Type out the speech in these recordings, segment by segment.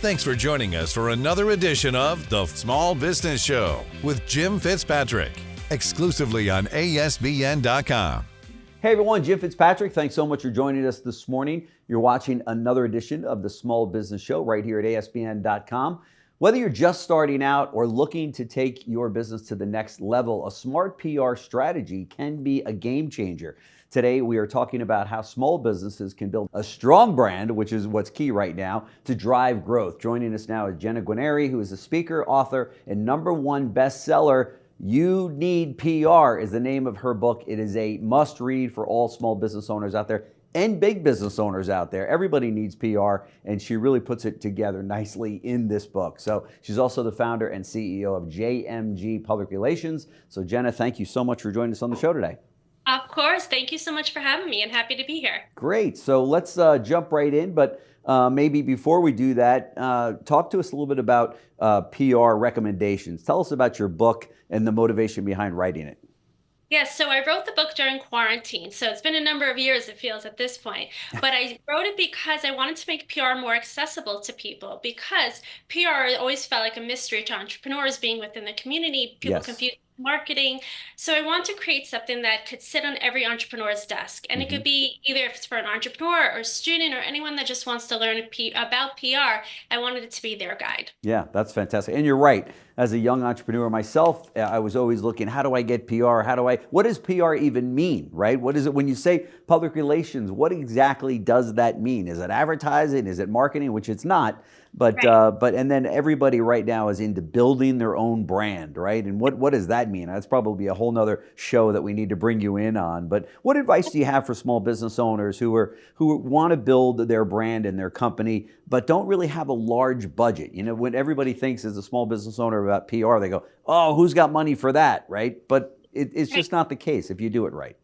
Thanks for joining us for another edition of The Small Business Show with Jim Fitzpatrick, exclusively on ASBN.com. Hey everyone, Jim Fitzpatrick. Thanks so much for joining us this morning. You're watching another edition of The Small Business Show right here at ASBN.com. Whether you're just starting out or looking to take your business to the next level, a smart PR strategy can be a game changer. Today, we are talking about how small businesses can build a strong brand, which is what's key right now, to drive growth. Joining us now is Jenna Guarneri, who is a speaker, author, and #1 bestseller. You Need PR is the name of her book. It is a must-read for all small business owners out there and big business owners out there. Everybody needs PR, and she really puts it together nicely in this book. So she's also the founder and CEO of JMG Public Relations. So Jenna, thank you so much for joining us on the show today. Of course. Thank you so much for having me, and happy to be here. Great. So let's jump right in. But maybe before we do that, talk to us a little bit about PR recommendations. Tell us about your book and the motivation behind writing it. Yes, so I wrote the book during quarantine. So it's been a number of years, it feels, at this point. But I wrote it because I wanted to make PR more accessible to people, because PR always felt like a mystery to entrepreneurs being within the community. People confuse marketing. So I want to create something that could sit on every entrepreneur's desk. And it could be either if it's for an entrepreneur or a student or anyone that just wants to learn about PR. I wanted it to be their guide. Yeah, that's fantastic. And you're right. As a young entrepreneur myself, I was always looking, how do I get PR? What does PR even mean, right? What is it when you say public relations? What exactly does that mean? Is it advertising? Is it marketing? Which it's not. But and then everybody right now is into building their own brand, right? And what does that mean? That's probably a whole nother show that we need to bring you in on. But what advice do you have for small business owners who want to build their brand and their company, but don't really have a large budget? You know, when everybody thinks as a small business owner about PR, they go, "Oh, who's got money for that?" Right? But it's just not the case if you do it right.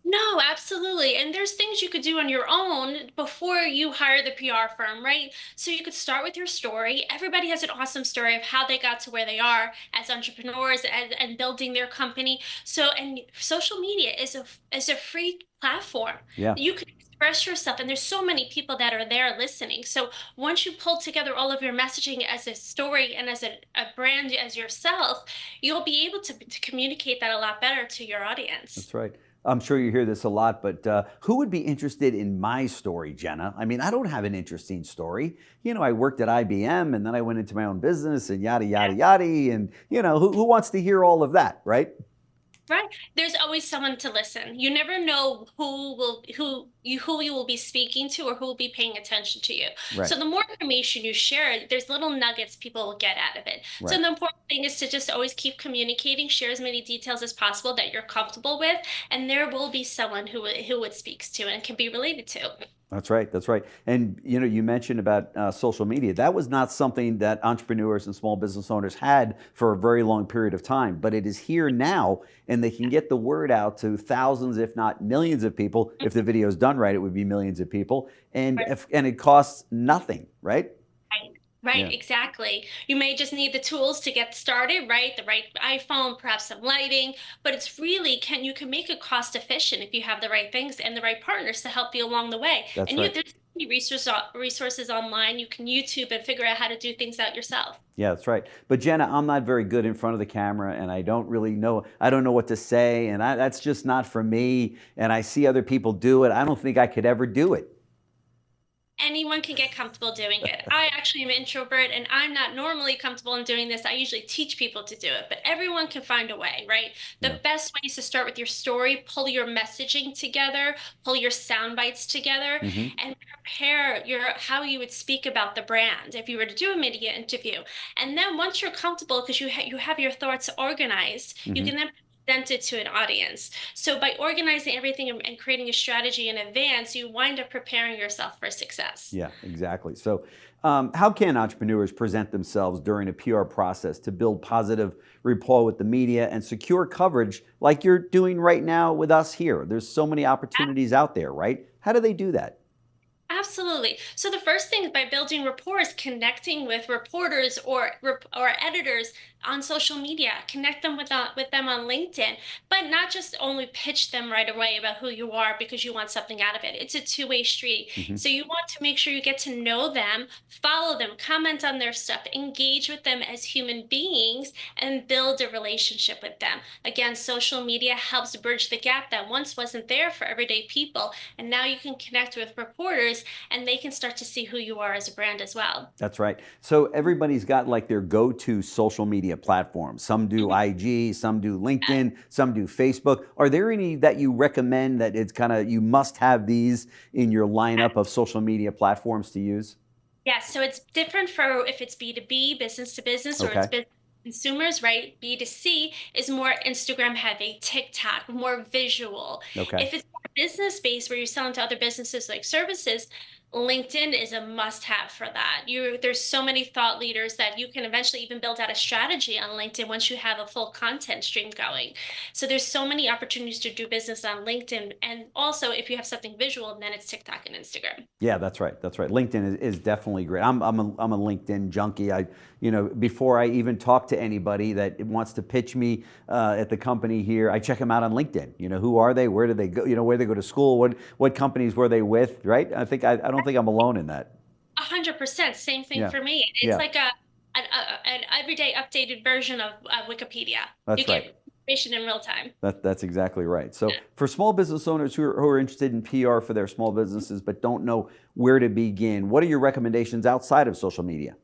No, absolutely. And there's things you could do on your own before you hire the PR firm, right? So you could start with your story. Everybody has an awesome story of how they got to where they are as entrepreneurs and building their company. So, and social media is a free platform. Yeah. You could express yourself, and there's so many people that are there listening. So once you pull together all of your messaging as a story and as a brand as yourself, you'll be able to communicate that a lot better to your audience. That's right. I'm sure you hear this a lot, but who would be interested in my story, Jenna? I mean, I don't have an interesting story. You know, I worked at IBM and then I went into my own business and yada, yada, yada. And, you know, who wants to hear all of that, right? Right. There's always someone to listen. You never know who you will be speaking to or who will be paying attention to you. Right. So the more information you share, there's little nuggets people will get out of it. Right. So the important thing is to just always keep communicating, share as many details as possible that you're comfortable with, and there will be someone who it speaks to and can be related to. That's right. That's right. And, you know, you mentioned about social media. That was not something that entrepreneurs and small business owners had for a very long period of time, but it is here now, and they can get the word out to thousands, if not millions of people. If the video is done right, it would be millions of people. And, and it costs nothing, right? Right, exactly. You may just need the tools to get started, right? The right iPhone, perhaps some lighting, but it's really, you can make it cost efficient if you have the right things and the right partners to help you along the way. That's right. There's many resources online. You can YouTube and figure out how to do things out yourself. Yeah, that's right. But Jenna, I'm not very good in front of the camera, and I don't know what to say, and that's just not for me. And I see other people do it. I don't think I could ever do it. Anyone can get comfortable doing it. I actually am an introvert, and I'm not normally comfortable in doing this. I usually teach people to do it, but everyone can find a way, right? The best way is to start with your story, pull your messaging together, pull your sound bites together, and prepare how you would speak about the brand if you were to do a media interview. And then once you're comfortable, because you have your thoughts organized, you can then present it to an audience. So by organizing everything and creating a strategy in advance, you wind up preparing yourself for success. Yeah, exactly. So how can entrepreneurs present themselves during a PR process to build positive rapport with the media and secure coverage like you're doing right now with us here? There's so many opportunities out there, right? How do they do that? Absolutely. So the first thing is by building rapport is connecting with reporters or editors on social media. Connect them with them on LinkedIn, but not just only pitch them right away about who you are because you want something out of it. It's a two-way street. Hmm. So you want to make sure you get to know them, follow them, comment on their stuff, engage with them as human beings, and build a relationship with them. Again, social media helps bridge the gap that once wasn't there for everyday people, and now you can connect with reporters and they can start to see who you are as a brand as well. That's right. So everybody's got like their go-to social media platforms. Some do Mhm. IG, some do LinkedIn, some do Facebook. Are there any that you recommend that it's kind of you must have these in your lineup of social media platforms to use? Yes, so it's different for if it's B2B, business to business, or it's Okay. business to consumers, right? B2C is more Instagram heavy, TikTok, more visual. Okay. If it's more business based where you're selling to other businesses like services, LinkedIn is a must have for that. There's so many thought leaders that you can eventually even build out a strategy on LinkedIn once you have a full content stream going. So there's so many opportunities to do business on LinkedIn. And also if you have something visual, then it's TikTok and Instagram. Yeah, that's right. That's right. LinkedIn is definitely great. I'm a LinkedIn junkie. Before I even talk to anybody that wants to pitch me at the company here, I check them out on LinkedIn. Who are they? Where do they go? Where they go to school? What companies were they with? Right? I don't think I'm alone in that. 100%. Same thing Yeah. for me. It's Yeah. like an everyday updated version of Wikipedia. You That's right. get information in real time. That's exactly right. So for small business owners who are interested in PR for their small businesses but don't know where to begin, what are your recommendations outside of social media?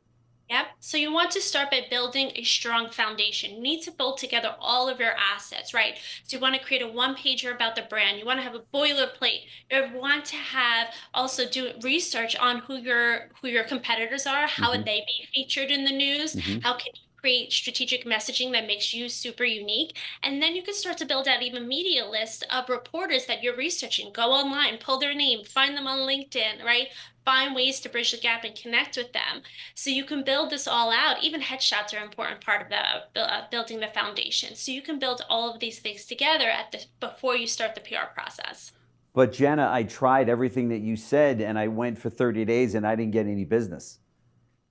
Yep. So you want to start by building a strong foundation. You need to build together all of your assets, right? So you want to create a one pager about the brand. You want to have a boilerplate. You want to have also do research on who your competitors are, how would Hmm. they be featured in the news, Hmm. how can you create strategic messaging that makes you super unique. And then you can start to build out even media lists of reporters that you're researching. Go online, pull their name, find them on LinkedIn, right? Find ways to bridge the gap and connect with them. So you can build this all out. Even headshots are an important part of building the foundation. So you can build all of these things together before you start the PR process. But Jenna, I tried everything that you said and I went for 30 days and I didn't get any business.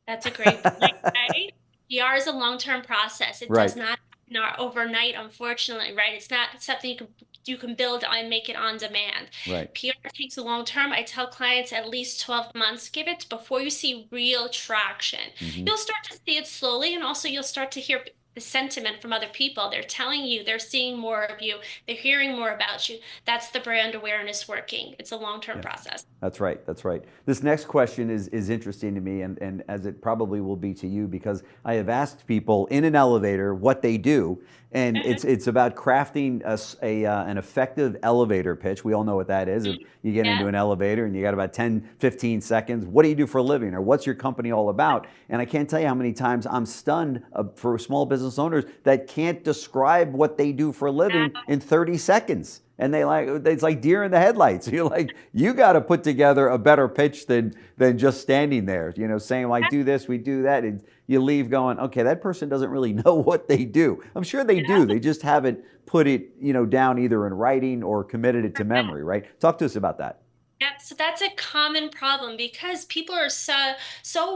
That's a great point, right? PR is a long-term process. It Right. does not happen overnight, unfortunately, right? It's not something you can build and make it on demand. Right. PR takes a long term. I tell clients at least 12 months. Give it before you see real traction. Hmm. You'll start to see it slowly, and also you'll start to hear the sentiment from other people. They're telling you, they're seeing more of you, they're hearing more about you. That's the brand awareness working. It's a long-term Yeah. process. That's right. That's right. This next question is interesting to me, and as it probably will be to you, because I have asked people in an elevator what they do, and it's about crafting an effective elevator pitch. We all know what that is. If you get Yeah. into an elevator and you got about 10, 15 seconds, what do you do for a living, or what's your company all about? And I can't tell you how many times I'm stunned for small business owners that can't describe what they do for a living in 30 seconds. And it's like deer in the headlights. You're like, you got to put together a better pitch than just standing there, saying, well, I do this, we do that. And you leave going, okay, that person doesn't really know what they do. I'm sure they do. They just haven't put it, down either in writing or committed it to memory, right? Talk to us about that. Yep, so that's a common problem because people are so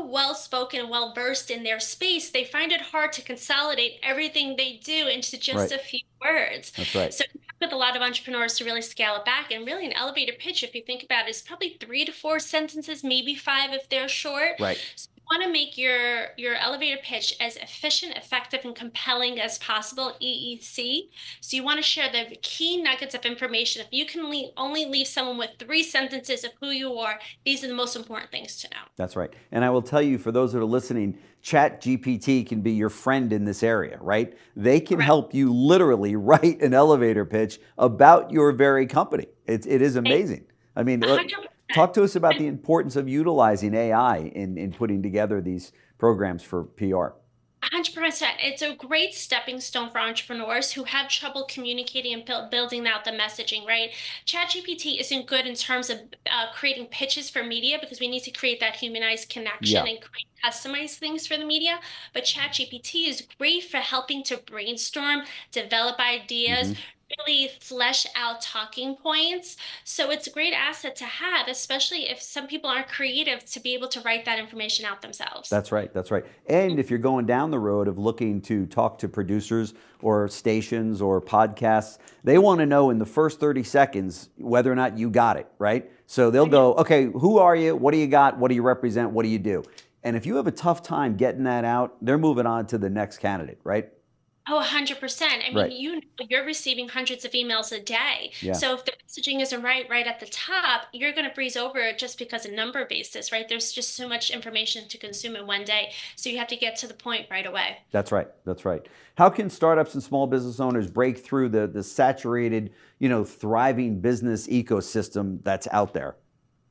well spoken, well versed in their space, they find it hard to consolidate everything they do into just Right. a few words. That's right. So with a lot of entrepreneurs to really scale it back, and really an elevator pitch, if you think about it, is probably 3 to 4 sentences, maybe five if they're short. Right. So you want to make your elevator pitch as efficient, effective, and compelling as possible, EEC. So you want to share the key nuggets of information. If you can only leave someone with 3 sentences of who you are, these are the most important things to know. That's right. And I will tell you, for those that are listening, Chat GPT can be your friend in this area, right? They can Correct. help you literally write an elevator pitch about your very company. It is amazing. I mean, 100%. talk to us about the importance of utilizing AI in putting together these programs for PR. 100%. It's a great stepping stone for entrepreneurs who have trouble communicating and building out the messaging, right? ChatGPT isn't good in terms of creating pitches for media because we need to create that humanized connection Yeah. and create customize things for the media, but ChatGPT is great for helping to brainstorm, develop ideas, Hmm. really flesh out talking points. So it's a great asset to have, especially if some people aren't creative to be able to write that information out themselves. That's right. That's right. And if you're going down the road of looking to talk to producers or stations or podcasts, they want to know in the first 30 seconds whether or not you got it, right? So they'll go, okay, who are you? What do you got? What do you represent? What do you do? And if you have a tough time getting that out, they're moving on to the next candidate, right? Oh, 100%. I mean, Right. you're receiving hundreds of emails a day. Yeah. So if the messaging isn't right at the top, you're going to breeze over it just because of number basis, right? There's just so much information to consume in one day. So you have to get to the point right away. That's right. That's right. How can startups and small business owners break through the saturated, thriving business ecosystem that's out there?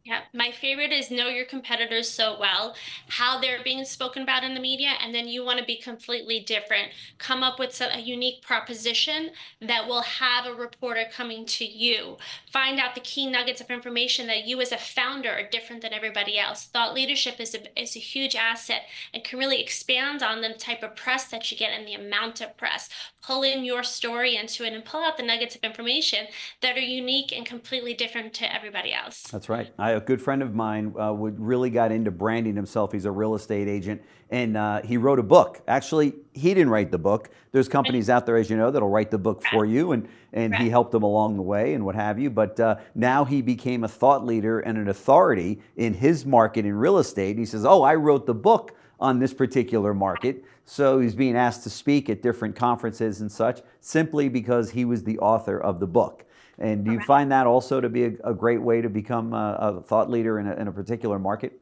Yeah, my favorite is know your competitors so well, how they're being spoken about in the media, and then you want to be completely different. Come up with a unique proposition that will have a reporter coming to you. Find out the key nuggets of information that you as a founder are different than everybody else. Thought leadership is a huge asset and can really expand on the type of press that you get and the amount of press. Pull in your story into it and pull out the nuggets of information that are unique and completely different to everybody else. That's right. A good friend of mine really got into branding himself. He's a real estate agent, and he wrote a book. Actually, he didn't write the book. There's companies out there, as you know, that'll write the book for you, and he helped them along the way and what have you. But now he became a thought leader and an authority in his market in real estate. He says, "Oh, I wrote the book on this particular market." So he's being asked to speak at different conferences and such simply because he was the author of the book. And do you find that also to be a great way to become a thought leader in a particular market?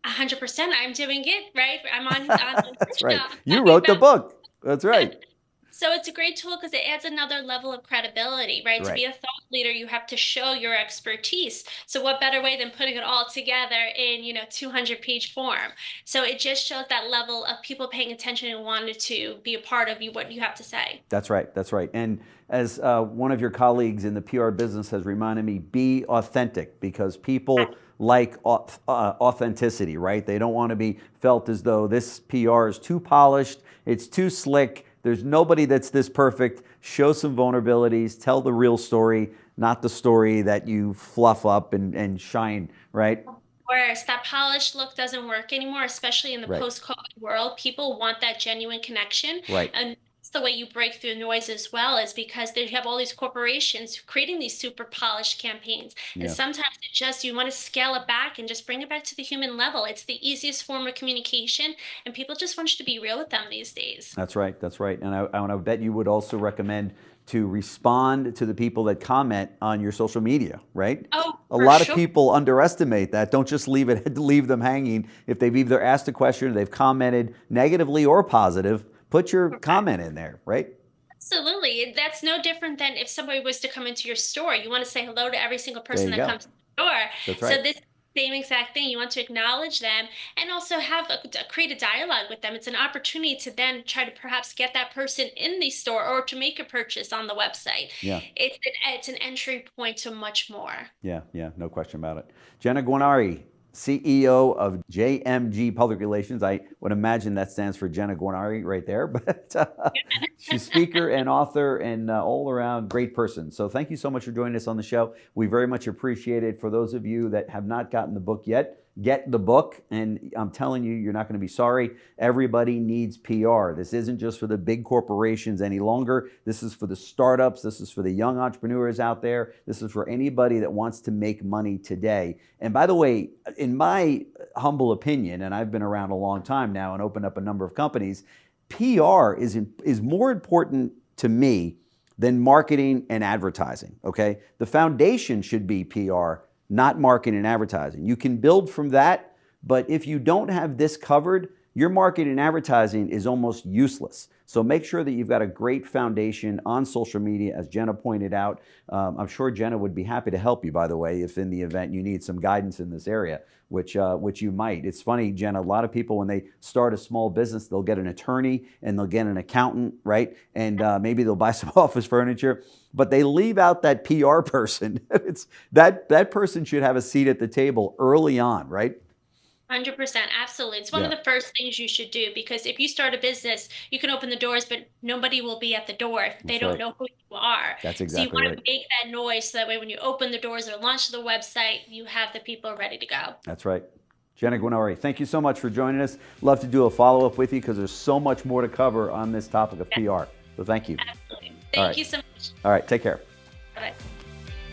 100%. I'm doing it, right? I'm on That's right. now You talking wrote the about. book. That's right. So it's a great tool because it adds another level of credibility, right? To Right. be a thought leader, you have to show your expertise. So what better way than putting it all together in, 200-page form? So it just shows that level of people paying attention and wanted to be a part of what you have to say. That's right. That's right. And as one of your colleagues in the PR business has reminded me, be authentic because people like authenticity, right? They don't want to be felt as though this PR is too polished, it's too slick. There's nobody that's this perfect. Show some vulnerabilities, tell the real story, not the story that you fluff up and shine, right? Whereas that polished look doesn't work anymore, especially in the Right. post-COVID world. People want that genuine connection. Right. And that's the way you break through noise as well, is because they have all these corporations creating these super polished campaigns. And Yeah. sometimes you want to scale it back and just bring it back to the human level. It's the easiest form of communication, and people just want you to be real with them these days. That's right. That's right. And I bet you would also recommend to respond to the people that comment on your social media, right? Oh, A for lot of sure. people underestimate that. Don't just leave them hanging. If they've either asked a question or they've commented negatively or positive, put your comment in there, right? Absolutely. That's no different than if somebody was to come into your store. You want to say hello to every single person you that go. comes to the door. That's So right. this same exact thing, you want to acknowledge them and also create a dialogue with them. It's an opportunity to then try to perhaps get that person in the store or to make a purchase on the website. Yeah. It's an entry point to much more. Yeah, no question about it. Jenna Guarneri, CEO of JMG Public Relations. I would imagine that stands for Jenna Guarneri right there, but she's speaker and author and all around great person. So thank you so much for joining us on the show. We very much appreciate it. For those of you that have not gotten the book yet, get the book, and I'm telling you, you're not going to be sorry. Everybody needs PR. This isn't just for the big corporations any longer. This is for the startups. This is for the young entrepreneurs out there. This is for anybody that wants to make money today. And by the way, in my humble opinion, and I've been around a long time now and opened up a number of companies, PR is more important to me than marketing and advertising, okay? The foundation should be PR, not marketing and advertising. You can build from that, but if you don't have this covered, your marketing and advertising is almost useless. So make sure that you've got a great foundation on social media, as Jenna pointed out. I'm sure Jenna would be happy to help you, by the way, if in the event you need some guidance in this area, which you might. It's funny, Jenna, a lot of people, when they start a small business, they'll get an attorney and they'll get an accountant, right? And maybe they'll buy some office furniture, but they leave out that PR person. That person should have a seat at the table early on, right? 100%, absolutely. It's one of Yeah, the first things you should do, because if you start a business, you can open the doors, but nobody will be at the door if they that's don't right. know who you are. That's So you exactly want right. to make that noise so that way when you open the doors or launch the website, you have the people ready to go. That's right. Jenna Guarneri, thank you so much for joining us. Love to do a follow-up with you because there's so much more to cover on this topic of PR. So thank you. Absolutely. All Thank right. you so much. All right, take care. Bye-bye.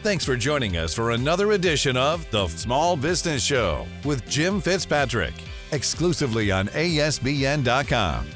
Thanks for joining us for another edition of The Small Business Show with Jim Fitzpatrick, exclusively on ASBN.com.